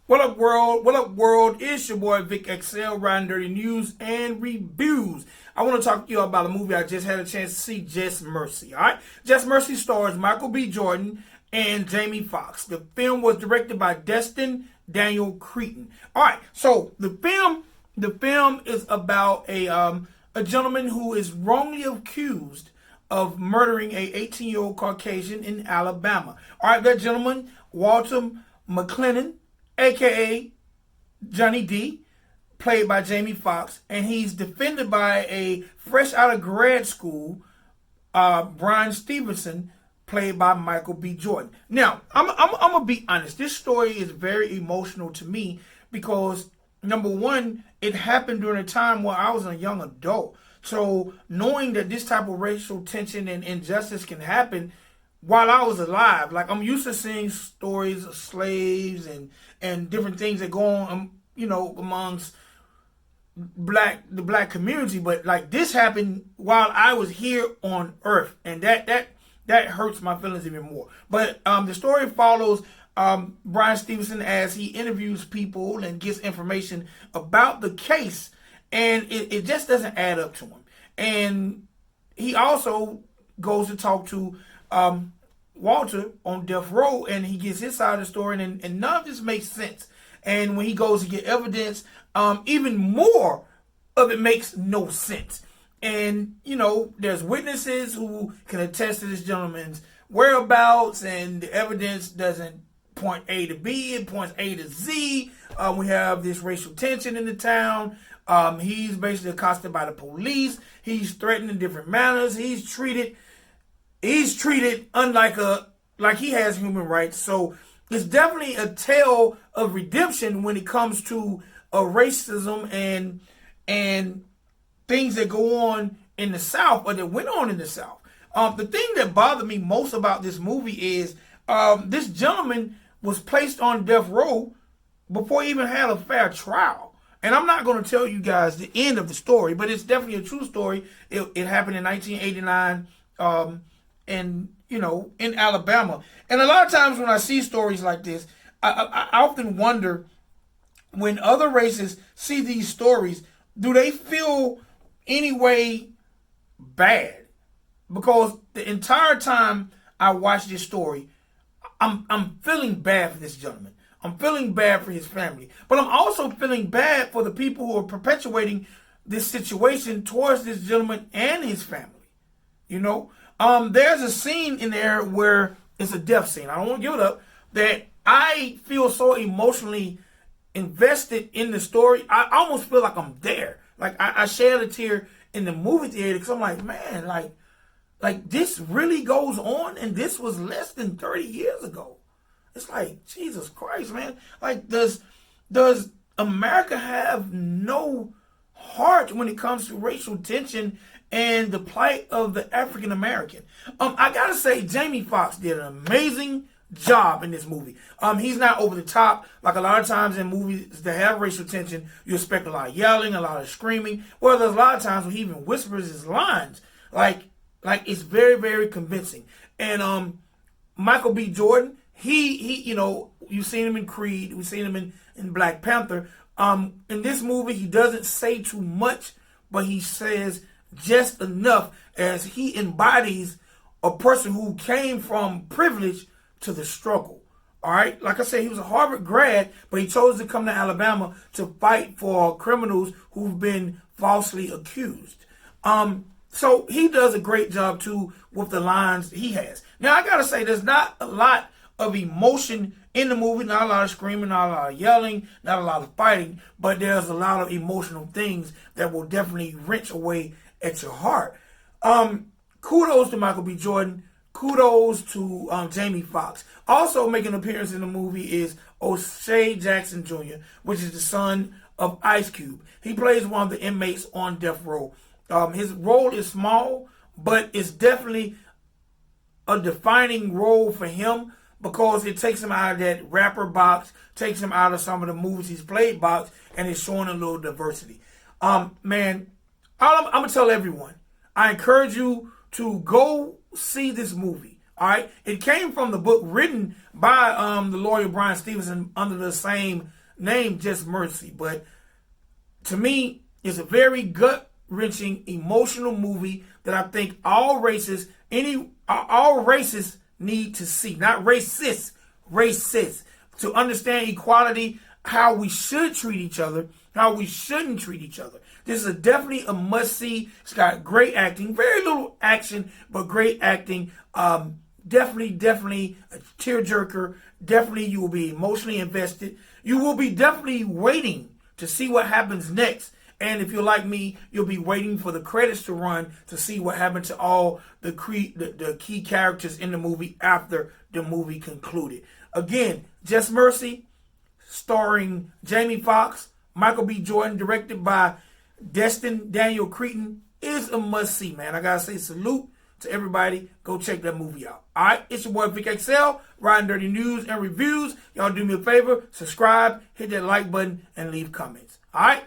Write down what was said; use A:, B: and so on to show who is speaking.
A: What up, world? What up, world? It's your boy Vic XL, riding dirty news and reviews. I want to talk to you about a movie I just had a chance to see, Just Mercy. All right, Just Mercy stars Michael B. Jordan and Jamie Foxx. The film was directed by Destin Daniel Cretton. All right, so the film is about a gentleman who is wrongly accused of murdering a 18-year-old Caucasian in Alabama. All right, that gentleman, Walter McClellan, a.k.a. Johnny D, played by Jamie Foxx, and he's defended by a fresh out of grad school, Brian Stevenson, played by Michael B. Jordan. Now, I'm going to be honest. This story is very emotional to me because, number one, it happened during a time where I was a young adult. So knowing that this type of racial tension and injustice can happen while I was alive, like I'm used to seeing stories of slaves and different things that go on, amongst the black community. But like this happened while I was here on Earth, and that hurts my feelings even more. But the story follows Brian Stevenson as he interviews people and gets information about the case, and it just doesn't add up to him. And he also goes to talk to Walter on death row, and he gets his side of the story, and none of this makes sense. And when he goes to get evidence, even more of it makes no sense. And, there's witnesses who can attest to this gentleman's whereabouts, and the evidence doesn't point A to B, it points A to Z. We have this racial tension in the town. He's basically accosted by the police. He's threatened in different manners. He's treated like he has human rights. So it's definitely a tale of redemption when it comes to racism and things that go on in the South, or that went on in the South. The thing that bothered me most about this movie is this gentleman was placed on death row before he even had a fair trial. And I'm not going to tell you guys the end of the story, but it's definitely a true story. It happened in 1989 in Alabama. And a lot of times when I see stories like this, I often wonder, when other races see these stories, do they feel any way bad? Because the entire time I watch this story, I'm feeling bad for this gentleman. I'm feeling bad for his family. But I'm also feeling bad for the people who are perpetuating this situation towards this gentleman and his family. There's a scene in there where it's a death scene. I don't want to give it up. That I feel so emotionally invested in the story. I almost feel like I'm there. Like I shed a tear in the movie theater because I'm like, man, like this really goes on, and this was less than 30 years ago. It's like, Jesus Christ, man. Like, does America have no heart when it comes to racial tension and the plight of the African American? I gotta say, Jamie Foxx did an amazing job in this movie. He's not over the top. Like a lot of times in movies that have racial tension, you expect a lot of yelling, a lot of screaming. Well, there's a lot of times when he even whispers his lines. Like it's very, very convincing. And Michael B. Jordan, he you've seen him in Creed, we've seen him in Black Panther. In this movie, he doesn't say too much, but he says just enough as he embodies a person who came from privilege to the struggle. All right, like I said, he was a Harvard grad, but he chose to come to Alabama to fight for criminals who've been falsely accused. So he does a great job too with the lines he has. Now I gotta say, there's not a lot of emotion in the movie, not a lot of screaming, not a lot of yelling, not a lot of fighting, but there's a lot of emotional things that will definitely wrench away at your heart. Kudos to Michael B. Jordan. Kudos to Jamie Foxx. Also making an appearance in the movie is O'Shea Jackson Jr., which is the son of Ice Cube. He plays one of the inmates on death row. His role is small, but it's definitely a defining role for him because it takes him out of that rapper box, takes him out of some of the movies he's played box, and it's showing a little diversity. Man, I'm going to tell everyone, I encourage you to go see this movie. All right, it came from the book written by the lawyer Brian Stevenson under the same name, Just Mercy. But to me, it's a very gut-wrenching, emotional movie that I think all races need to see. Not racists, racists. To understand equality, how we should treat each other, how we shouldn't treat each other. This is definitely a must-see. It's got great acting, very little action, but great acting. Definitely a tearjerker. Definitely you will be emotionally invested. You will be definitely waiting to see what happens next. And if you're like me, you'll be waiting for the credits to run to see what happened to all the key characters in the movie after the movie concluded. Again, Just Mercy, starring Jamie Foxx, Michael B. Jordan, directed by Destin Daniel Cretton, is a must-see, man. I gotta say salute to everybody. Go check that movie out. All right, it's your boy Vic XL, Riding Dirty News and Reviews. Y'all do me a favor, subscribe, hit that like button, and leave comments. All right?